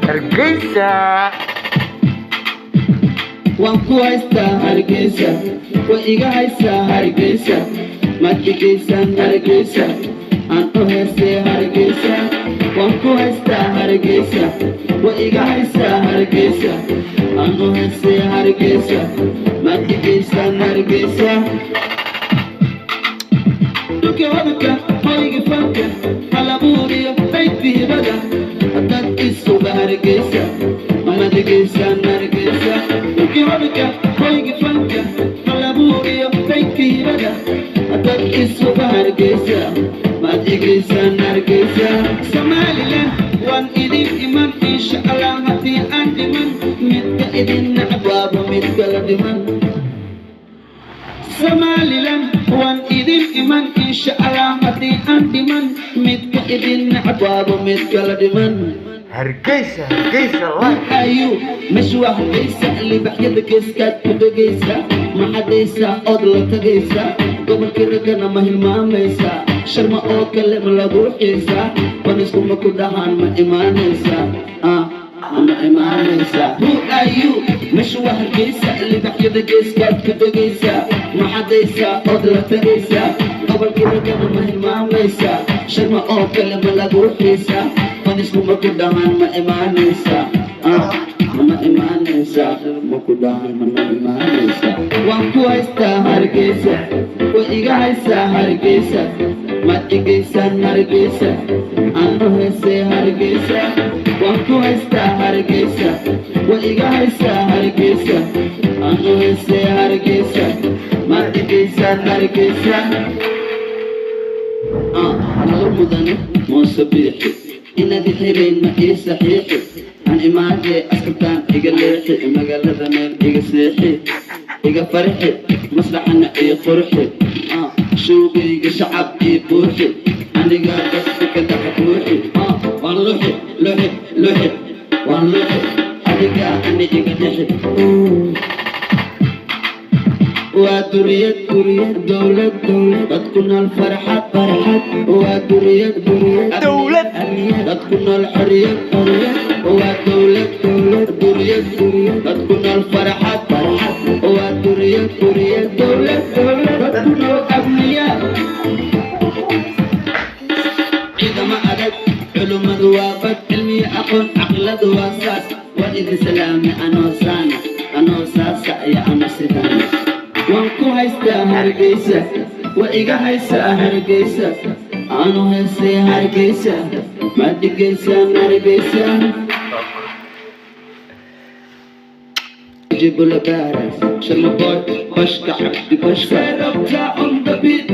Hargeysa. waan ku haystaa Hargeysa way iga haysaa Hargeysa ma dhigaysan Hargeysa aan u heesay Hargeysa waan ku haystaa Hargeysa way iga haysaa Hargeysa aan u heesay Hargeysa ma dhigaysan Hargeysa duke wadka hoyga fanka halabuuriyo qaybihibada haddaad isuga Hargeysa ma dhigaysan Hargeysa duke wadka hoyga fanka halabuuriyo qaybihibada haddaad isuga Hargeysa ma dhigaysan Hargeysa Somaliland waan idin iman insha Allah haddii aan dhiman midka idin nacbaaba mid kala dhiman Somaliland waan idin iman insha Allah haddii aan dhiman midka idin nacbaaba mid kala dhiman Hargeysa, Hargeysa lah. ayu mashwa Hargeysa libaxyada geeskaad ku dhegaysa ma xadaysa ood la tagaysa gobolka ragana ma hilmaamaysa sharma oo kale ma lagu xiisa baniskuma ku dhahaan ma imaanaysa ma imaanaysa ayu mashwa Hargeysa libaxyada geeskaad ku dhegaysa ma xadaysa ood la tagaysa gobolka ragana ma hilmaamaysa sharma oo kale ma lagu xiisa baniskuma ku dhahaan ma imaanaysa ma imaanaysa ma ku dhahaan ma imaanaysa waan ku haystaa Hargeysa way iga haysaa Hargeysa ma dhigaysan Hargeysa aan u heesay Hargeysa waan ku haystaa Hargeysa way iga haysaa Hargeysa aan u heesay Hargeysa ma dhigaysan Hargeysa nala mudane muuse biixi inaad xireen ma ii saxiixi aan imaadee askartaan iga leexi magaalada meel iga seexi iga farxi maslaxana ii qurxi shuugayga shacab ii buuxi aniga dadka ka dhex buuxi waan luxi luxi luxi waan luxi adiga ani iga dhexi waa duriyad duriyad dowlad dowlad dadku nool farxad farxad waa duriyad duriyad Dowlad. dadku nool xoriyad xoriyad waa dowlad dowlad duriyad duriyad dadku nool farxad farxad waa duriyad duriyad dowlad dowlad dadku nool amniya ciidama adag culumadu waa bad cilmiya aqoon caqladu waa saas waa idin salaame anoo saasa iyo ama sidaana waan ku haystaa Hargeysa way iga haysaa Hargeysa aanu heesay Hargeysa ma dhigaysan Hargeysa jibula baras sharma boy bashka abdi bashka on the beat